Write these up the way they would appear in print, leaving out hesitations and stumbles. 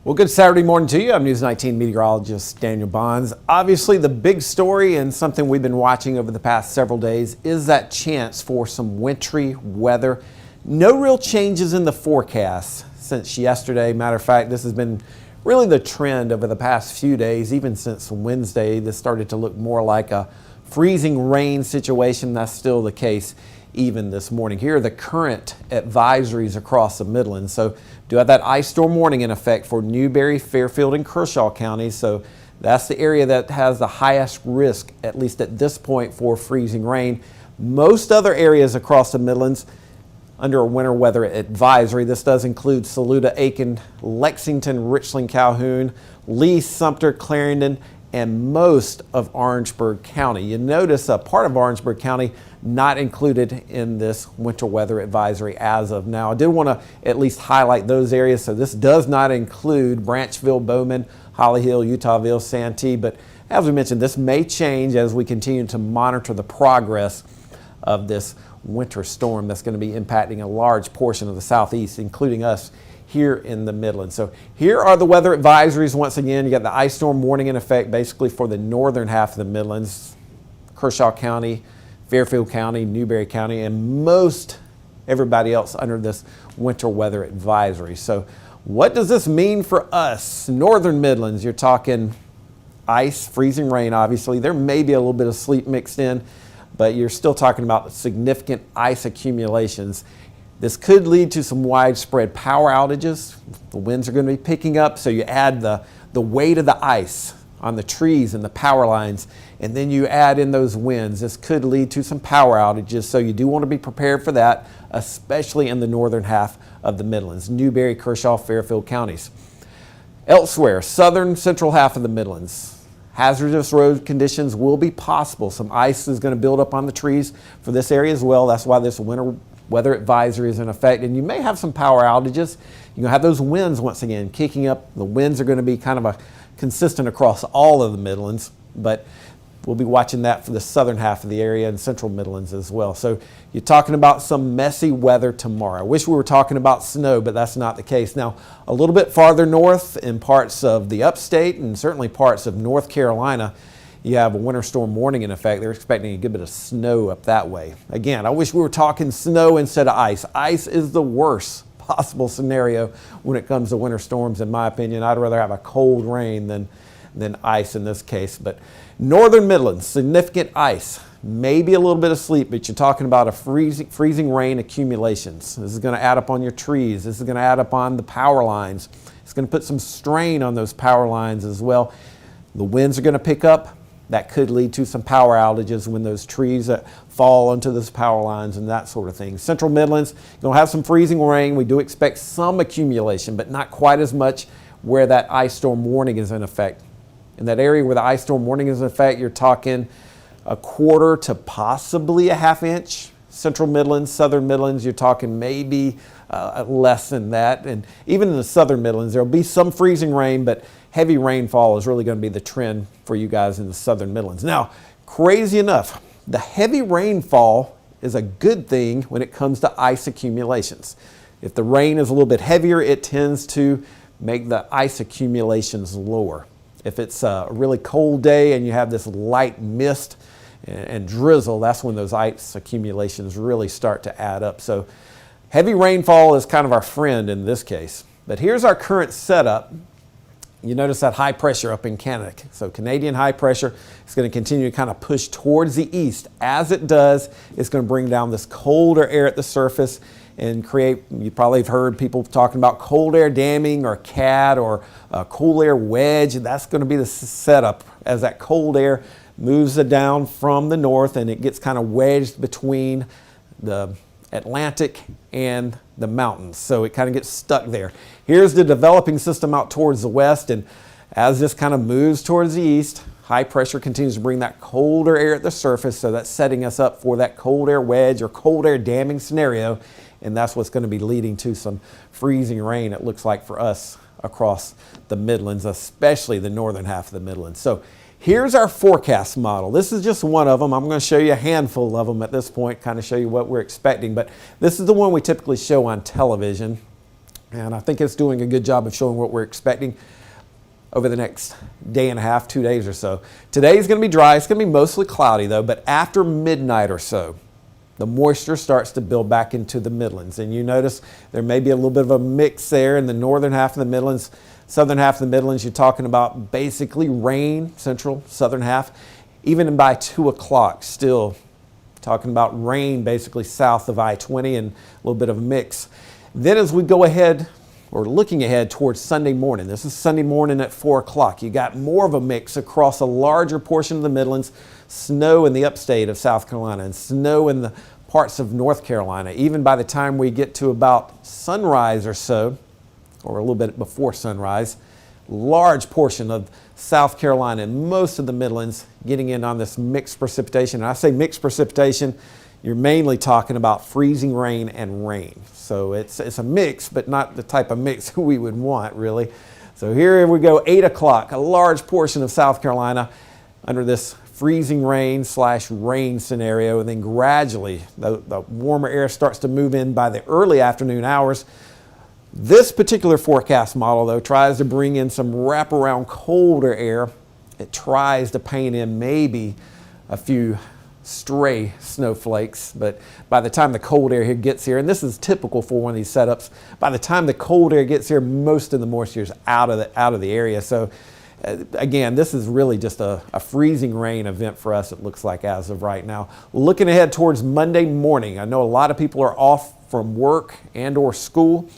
Well, good Saturday morning to you. I'm News 19 meteorologist Daniel Bonds. Obviously, the big story and something we've been watching over the past several days is that chance for some wintry weather. No real changes in the forecast since yesterday. Matter of fact, this has been really the trend over the past few days. Even since Wednesday, this started to look more like a freezing rain situation. That's still the case even this morning. Here are the current advisories across the Midlands. So do have that ice storm warning in effect for Newberry, Fairfield, and Kershaw counties. So that's the area that has the highest risk, at least at this point, for freezing rain. Most other areas across the Midlands under a winter weather advisory. This does include Saluda, Aiken, Lexington, Richland, Calhoun, Lee, Sumter, Clarendon, and most of Orangeburg County. You notice a part of Orangeburg County not included in this winter weather advisory as of now. I did want to at least highlight those areas. So this does not include Branchville, Bowman, Holly Hill, Utahville, Santee, but as we mentioned, this may change as we continue to monitor the progress of this winter storm that's going to be impacting a large portion of the southeast, including us here in the Midlands. So here are the weather advisories. Once again, you got the ice storm warning in effect basically for the northern half of the Midlands, Kershaw County, Fairfield County, Newberry County, and most everybody else under this winter weather advisory. So what does this mean for us? Northern Midlands, you're talking ice, freezing rain, obviously. There may be a little bit of sleet mixed in, but you're still talking about significant ice accumulations. This could lead to some widespread power outages. The winds are going to be picking up, so you add the weight of the ice on the trees and the power lines, and then you add in those winds. This could lead to some power outages, so you do want to be prepared for that, especially in the northern half of the Midlands, Newberry, Kershaw, Fairfield counties. Elsewhere, southern central half of the Midlands, hazardous road conditions will be possible. Some ice is going to build up on the trees for this area as well. That's why this winter weather advisory is in effect, and you may have some power outages. You're going to have those winds once again kicking up. The winds are going to be kind of consistent across all of the Midlands, but we'll be watching that for the southern half of the area and central Midlands as well. So you're talking about some messy weather tomorrow. I wish we were talking about snow, but that's not the case. Now, a little bit farther north in parts of the upstate and certainly parts of North Carolina, you have a winter storm warning in effect. They're expecting a good bit of snow up that way. Again, I wish we were talking snow instead of ice. Ice is the worst possible scenario when it comes to winter storms, in my opinion. I'd rather have a cold rain than ice in this case. But northern Midlands, significant ice, maybe a little bit of sleet, but you're talking about a freezing rain accumulations. This is going to add up on your trees. This is going to add up on the power lines. It's going to put some strain on those power lines as well. The winds are going to pick up. That could lead to some power outages when those trees fall onto those power lines and that sort of thing. Central Midlands, you're going to have some freezing rain. We do expect some accumulation, but not quite as much where that ice storm warning is in effect. In that area where the ice storm warning is in effect, you're talking a quarter to possibly a half inch. Central Midlands, Southern Midlands, you're talking maybe less than that. And even in the Southern Midlands, there'll be some freezing rain, but heavy rainfall is really going to be the trend for you guys in the Southern Midlands. Now, crazy enough, the heavy rainfall is a good thing when it comes to ice accumulations. If the rain is a little bit heavier, it tends to make the ice accumulations lower. If it's a really cold day and you have this light mist and drizzle, that's when those ice accumulations really start to add up. So heavy rainfall is kind of our friend in this case. But here's our current setup. You notice that high pressure up in Canada. So Canadian high pressure is going to continue to kind of push towards the east. As it does, it's going to bring down this colder air at the surface and create, you probably have heard people talking about cold air damming or CAD or cool air wedge. That's going to be the setup as that cold air moves it down from the north and it gets kind of wedged between the Atlantic and the mountains. So it kind of gets stuck there. Here's the developing system out towards the west, and as this kind of moves towards the east, high pressure continues to bring that colder air at the surface, so that's setting us up for that cold air wedge or cold air damming scenario, and that's what's going to be leading to some freezing rain, it looks like, for us across the Midlands, especially the northern half of the Midlands. So here's our forecast model. This is just one of them. I'm going to show you a handful of them at this point, kind of show you what we're expecting, but this is the one we typically show on television. And I think it's doing a good job of showing what we're expecting over the next day and a half, 2 days or so. Today is going to be dry. It's going to be mostly cloudy though, but after midnight or so, the moisture starts to build back into the Midlands. And you notice there may be a little bit of a mix there in the northern half of the Midlands. Southern half of the Midlands, you're talking about basically rain, central, southern half. Even by 2 o'clock, still talking about rain basically south of I-20 and a little bit of a mix. Then as we go ahead, or looking ahead towards Sunday morning, this is Sunday morning at 4 o'clock, you got more of a mix across a larger portion of the Midlands, snow in the upstate of South Carolina and snow in the parts of North Carolina. Even by the time we get to about sunrise or so, or a little bit before sunrise, large portion of South Carolina and most of the Midlands getting in on this mixed precipitation. And I say mixed precipitation, you're mainly talking about freezing rain and rain. So it's a mix, but not the type of mix we would want really. So here we go, 8 o'clock, a large portion of South Carolina under this freezing rain / rain scenario. And then gradually the warmer air starts to move in by the early afternoon hours. This particular forecast model though tries to bring in some wraparound colder air. It tries to paint in maybe a few stray snowflakes, but by the time the cold air here gets here, and this is typical for one of these setups, by the time the cold air gets here, most of the moisture is out of the area. So again, this is really just a freezing rain event for us, it looks like, as of right now. Looking ahead towards Monday morning, I know a lot of people are off from work and or school.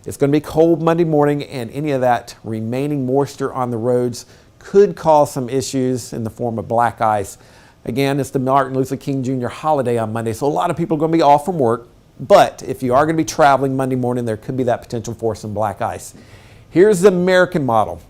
It's going to be cold Monday morning, and any of that remaining moisture on the roads could cause some issues in the form of black ice. Again, it's the Martin Luther King Jr. holiday on Monday, so a lot of people are going to be off from work. But if you are going to be traveling Monday morning, there could be that potential for some black ice. Here's the American model.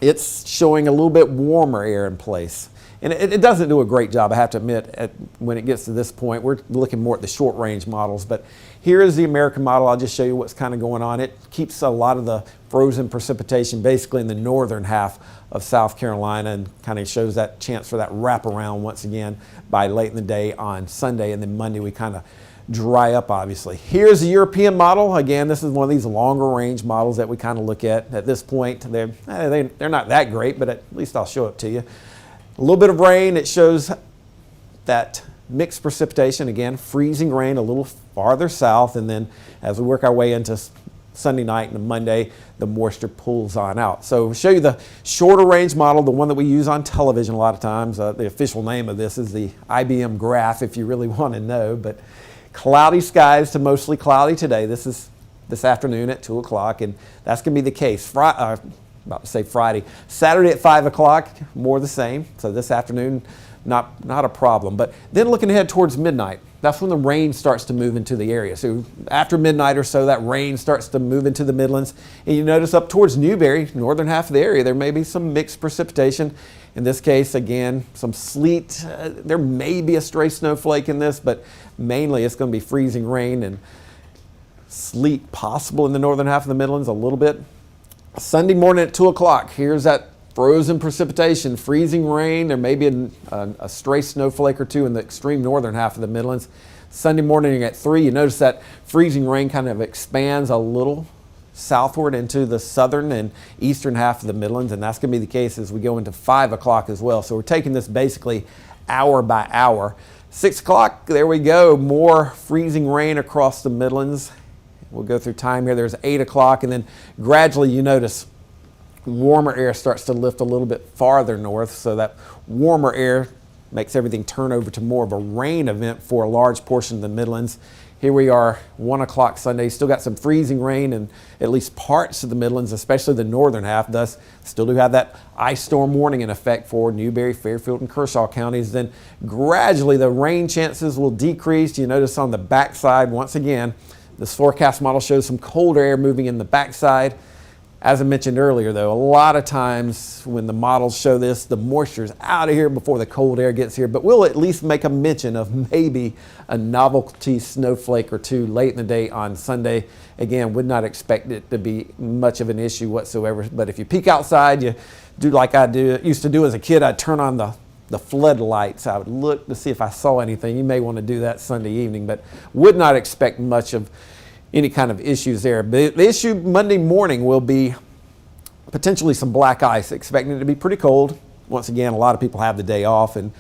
It's showing a little bit warmer air in place. And it doesn't do a great job, I have to admit, when it gets to this point. We're looking more at the short range models, but here is the American model. I'll just show you what's kind of going on. It keeps a lot of the frozen precipitation basically in the northern half of South Carolina, and kind of shows that chance for that wraparound once again by late in the day on Sunday, and then Monday we kind of dry up obviously. Here's the European model. Again, this is one of these longer range models that we kind of look at this point. They're not that great, but at least I'll show it to you. A little bit of rain. It shows that mixed precipitation, again, freezing rain a little farther south, and then as we work our way into Sunday night and Monday, the moisture pulls on out. So we'll show you the shorter range model, the one that we use on television a lot of times. The official name of this is the IBM graph, if you really want to know. But cloudy skies to mostly cloudy today. This is this afternoon at 2 o'clock, and that's going to be the case. About to say Friday. Saturday at 5 o'clock, more the same. So this afternoon, not a problem. But then looking ahead towards midnight, that's when the rain starts to move into the area. So after midnight or so, that rain starts to move into the Midlands. And you notice up towards Newberry, northern half of the area, there may be some mixed precipitation. In this case, again, some sleet. There may be a stray snowflake in this, but mainly it's going to be freezing rain and sleet possible in the northern half of the Midlands a little bit. Sunday morning at 2 o'clock, here's that frozen precipitation, freezing rain. There may be a stray snowflake or two in the extreme northern half of the Midlands. Sunday morning at 3, you notice that freezing rain kind of expands a little southward into the southern and eastern half of the Midlands, and that's going to be the case as we go into 5 o'clock as well. So we're taking this basically hour by hour. 6 o'clock, there we go, more freezing rain across the Midlands. We'll go through time here. There's 8 o'clock, and then gradually you notice warmer air starts to lift a little bit farther north, so that warmer air makes everything turn over to more of a rain event for a large portion of the Midlands. Here we are, 1 o'clock Sunday. Still got some freezing rain in at least parts of the Midlands, especially the northern half. Thus, still do have that ice storm warning in effect for Newberry, Fairfield, and Kershaw counties. Then gradually the rain chances will decrease. You notice on the backside, once again, this forecast model shows some colder air moving in the backside. As I mentioned earlier, though, a lot of times when the models show this, the moisture is out of here before the cold air gets here, but we'll at least make a mention of maybe a novelty snowflake or two late in the day on Sunday. Again, would not expect it to be much of an issue whatsoever, but if you peek outside, you do like I used to do as a kid. I'd turn on the floodlights. I would look to see if I saw anything. You may want to do that Sunday evening, but would not expect much of any kind of issues there. But the issue Monday morning will be potentially some black ice, expecting it to be pretty cold. Once again, a lot of people have the day off and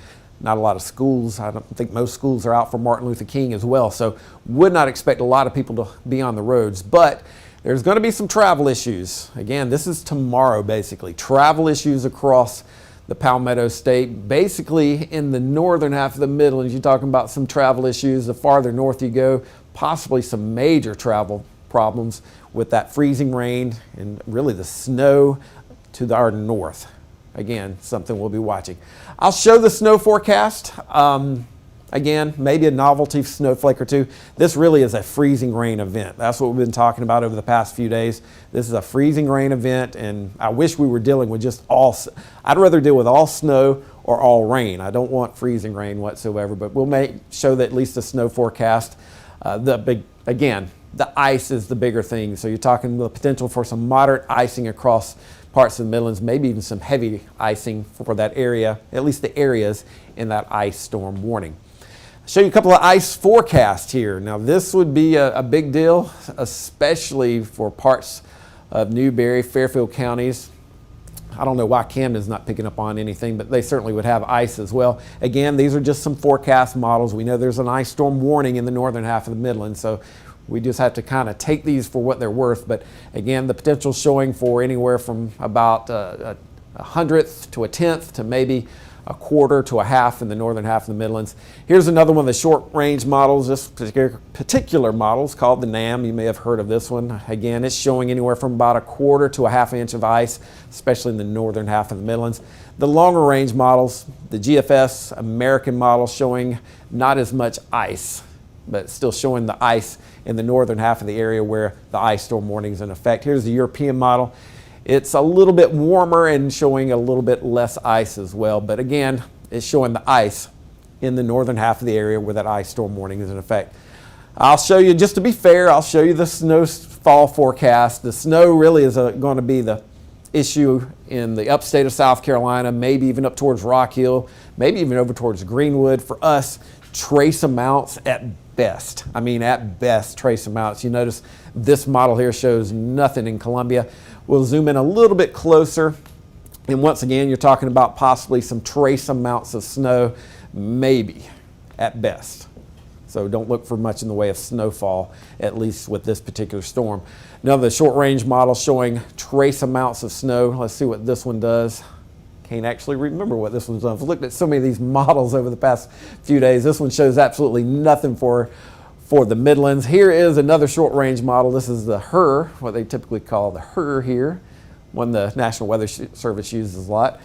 not a lot of schools. I don't think most schools are out for Martin Luther King as well, so would not expect a lot of people to be on the roads. But there's going to be some travel issues. Again, this is tomorrow basically. Travel issues across the Palmetto State. Basically in the northern half of the Midlands, you're talking about some travel issues. The farther north you go, possibly some major travel problems with that freezing rain and really the snow to our north. Again, something we'll be watching. I'll show the snow forecast. Again, maybe a novelty snowflake or two. This really is a freezing rain event. That's what we've been talking about over the past few days. This is a freezing rain event, and I wish we were dealing with just I'd rather deal with all snow or all rain. I don't want freezing rain whatsoever, but we'll show that at least a snow forecast. Again, the ice is the bigger thing. So you're talking the potential for some moderate icing across parts of the Midlands, maybe even some heavy icing for that area, at least the areas in that ice storm warning. I'll show you a couple of ice forecasts here. Now this would be a big deal, especially for parts of Newberry, Fairfield counties. I don't know why Camden's not picking up on anything, but they certainly would have ice as well. Again, these are just some forecast models. We know there's an ice storm warning in the northern half of the Midlands, so we just have to kind of take these for what they're worth. But again, the potential showing for anywhere from about a hundredth to a tenth to maybe a quarter to a half in the northern half of the Midlands. Here's another one of the short range models. This particular model is called the NAM. You may have heard of this one. Again, it's showing anywhere from about a quarter to a half inch of ice, especially in the northern half of the Midlands. The longer range models, the GFS American model, showing not as much ice, but still showing the ice in the northern half of the area where the ice storm warning is in effect. Here's the European model. It's a little bit warmer and showing a little bit less ice as well. But again, it's showing the ice in the northern half of the area where that ice storm warning is in effect. I'll show you, just to be fair, I'll show you the snowfall forecast. The snow really is going to be the issue in the upstate of South Carolina, maybe even up towards Rock Hill, maybe even over towards Greenwood. For us, trace amounts at best. I mean, at best, trace amounts. You notice this model here shows nothing in Columbia. We'll zoom in a little bit closer. And once again, you're talking about possibly some trace amounts of snow, maybe at best. So don't look for much in the way of snowfall, at least with this particular storm. Now the short range model showing trace amounts of snow. Let's see what this one does. Can't actually remember what this one's done. I've looked at so many of these models over the past few days. This one shows absolutely nothing for the Midlands. Here is another short range model. This is the HER, what they typically call the HER here, one the National Weather Service uses a lot.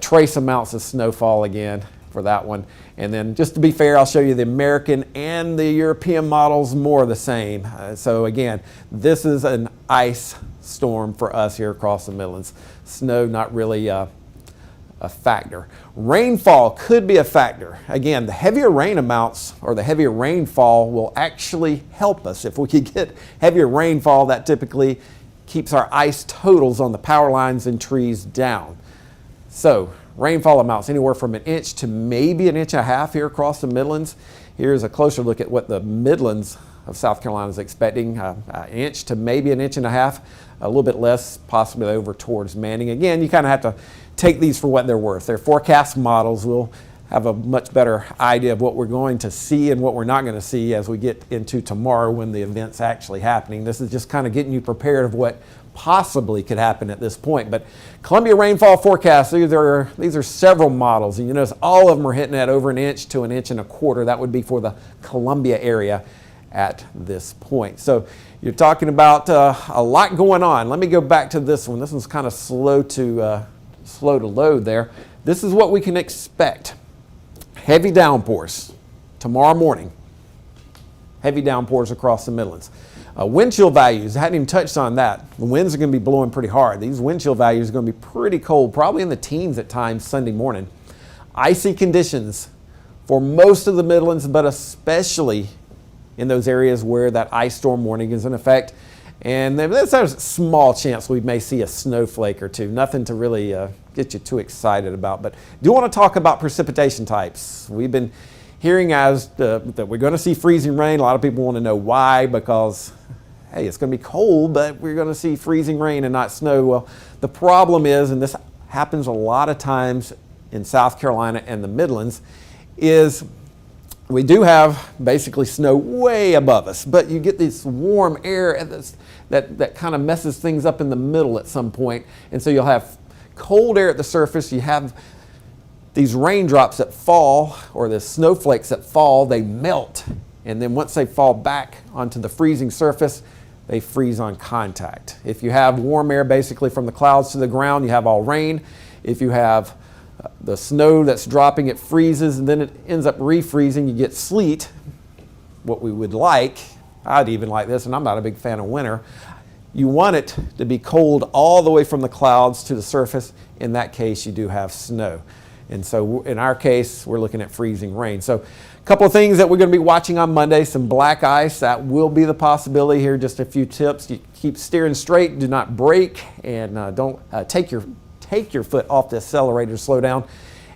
Trace amounts of snowfall again for that one. And then just to be fair, I'll show you the American and the European models, more the same. So again, this is an ice storm for us here across the Midlands. Snow not really a factor. Rainfall could be a factor. Again, the heavier rain amounts or the heavier rainfall will actually help us. If we could get heavier rainfall, that typically keeps our ice totals on the power lines and trees down. So rainfall amounts anywhere from 1 inch to maybe 1.5 inches here across the Midlands. Here's a closer look at what the Midlands of South Carolina is expecting. 1 inch to maybe 1.5 inches, a little bit less, possibly over towards Manning. Again, you kind of have to take these for what they're worth. They're forecast models. We'll have a much better idea of what we're going to see and what we're not going to see as we get into tomorrow when the event's actually happening. This is just kind of getting you prepared of what possibly could happen at this point. But Columbia rainfall forecast, these are several models, and you notice all of them are hitting at over 1 inch to 1.25 inches. That would be for the Columbia area at this point. So you're talking about a lot going on. Let me go back to this one. This one's kind of slow to load there. This is what we can expect. Heavy downpours tomorrow morning. Heavy downpours across the Midlands. Wind chill values, I hadn't even touched on that. The winds are going to be blowing pretty hard. These wind chill values are going to be pretty cold, probably in the teens at times Sunday morning. Icy conditions for most of the Midlands, but especially in those areas where that ice storm warning is in effect. And there's a small chance we may see a snowflake or two. Nothing to really get you too excited about. But do want to talk about precipitation types. We've been hearing that we're going to see freezing rain. A lot of people want to know why, because hey, it's going to be cold, but we're going to see freezing rain and not snow. Well, the problem is, and this happens a lot of times in South Carolina and the Midlands, is we do have basically snow way above us, but you get this warm air that kind of messes things up in the middle at some point. And so you'll have cold air at the surface. You have these raindrops that fall, or the snowflakes that fall, they melt. And then once they fall back onto the freezing surface, they freeze on contact. If you have warm air basically from the clouds to the ground, you have all rain. If you have the snow that's dropping, it freezes and then it ends up refreezing. You get sleet, what we would like. I'd even like this, and I'm not a big fan of winter. You want it to be cold all the way from the clouds to the surface. In that case, you do have snow. And so in our case, we're looking at freezing rain. So a couple of things that we're going to be watching on Monday. Some black ice, that will be the possibility here. Just a few tips. You keep steering straight, do not brake, and don't take your foot off the accelerator, slow down.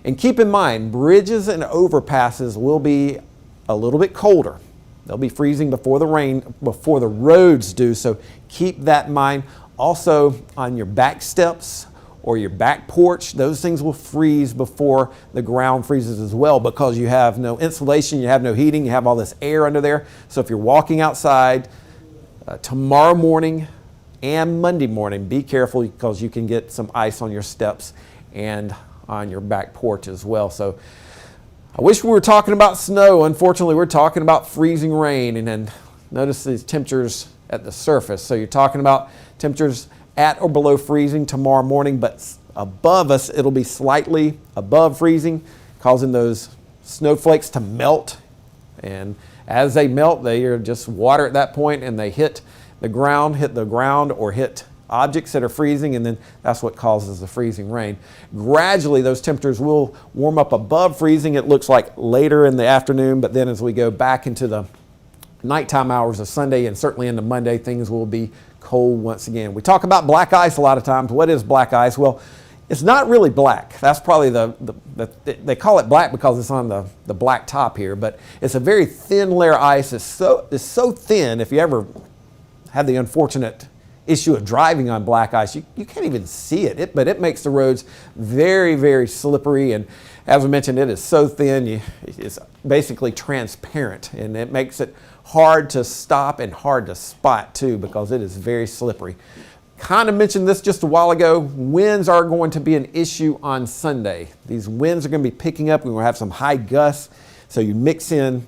And keep in mind, bridges and overpasses will be a little bit colder. They'll be freezing before the roads do, so keep that in mind. Also, on your back steps or your back porch, those things will freeze before the ground freezes as well, because you have no insulation, you have no heating, you have all this air under there. So if you're walking outside tomorrow morning and Monday morning, be careful, because you can get some ice on your steps and on your back porch as well. So I wish we were talking about snow. Unfortunately, we're talking about freezing rain. And then notice these temperatures at the surface. So you're talking about temperatures at or below freezing tomorrow morning, but above us, it'll be slightly above freezing, causing those snowflakes to melt. And as they melt, they are just water at that point, and they hit the ground or hit objects that are freezing, and then that's what causes the freezing rain. Gradually, those temperatures will warm up above freezing. It looks like later in the afternoon, but then as we go back into the nighttime hours of Sunday and certainly into Monday, things will be cold once again. We talk about black ice a lot of times. What is black ice? Well, it's not really black. That's probably they call it black because it's on the black top here, but it's a very thin layer of ice. It's so thin, if you ever had the unfortunate issue of driving on black ice, you can't even see it, but it makes the roads very, very slippery. And as I mentioned, it is so thin, it's basically transparent, and it makes it hard to stop and hard to spot too, because it is very slippery. Kind of mentioned this just a while ago. Winds are going to be an issue on Sunday. These winds are going to be picking up. We're going to have some high gusts. So you mix in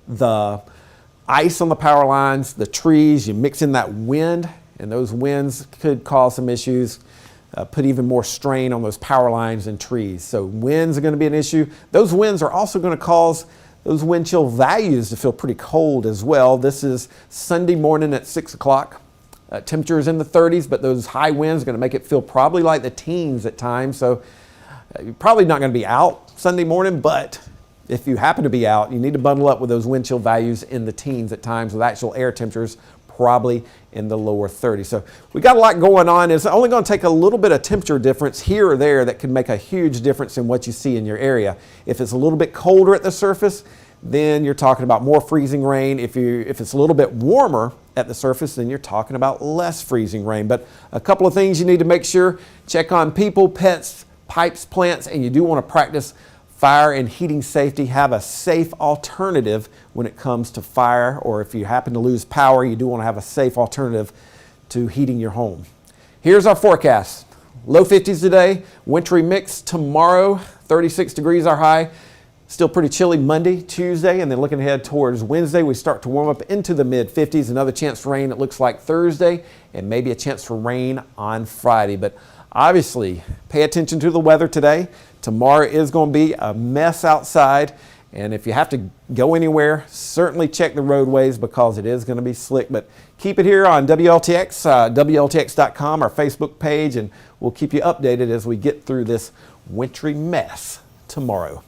the ice on the power lines, the trees, you mix in that wind, and those winds could cause some issues, put even more strain on those power lines and trees. So winds are going to be an issue. Those winds are also going to cause those wind chill values to feel pretty cold as well. This is Sunday morning at 6 o'clock. Temperatures in the 30s, but those high winds are going to make it feel probably like the teens at times. So you're probably not going to be out Sunday morning, but if you happen to be out, you need to bundle up with those wind chill values in the teens at times, with actual air temperatures probably in the lower 30s. So we got a lot going on. It's only going to take a little bit of temperature difference here or there that can make a huge difference in what you see in your area. If it's a little bit colder at the surface, then you're talking about more freezing rain. If it's a little bit warmer at the surface, then you're talking about less freezing rain. But a couple of things you need to make sure: check on people, pets, pipes, plants, and you do want to practice fire and heating safety. Have a safe alternative when it comes to fire, or if you happen to lose power, you do want to have a safe alternative to heating your home. Here's our forecast. Low 50s today, wintry mix tomorrow, 36 degrees our high. Still pretty chilly Monday, Tuesday, and then looking ahead towards Wednesday, we start to warm up into the mid-50s. Another chance for rain, it looks like Thursday, and maybe a chance for rain on Friday. But obviously, pay attention to the weather today. Tomorrow is going to be a mess outside, and if you have to go anywhere, certainly check the roadways, because it is going to be slick. But keep it here on WLTX, WLTX.com, our Facebook page, and we'll keep you updated as we get through this wintry mess tomorrow.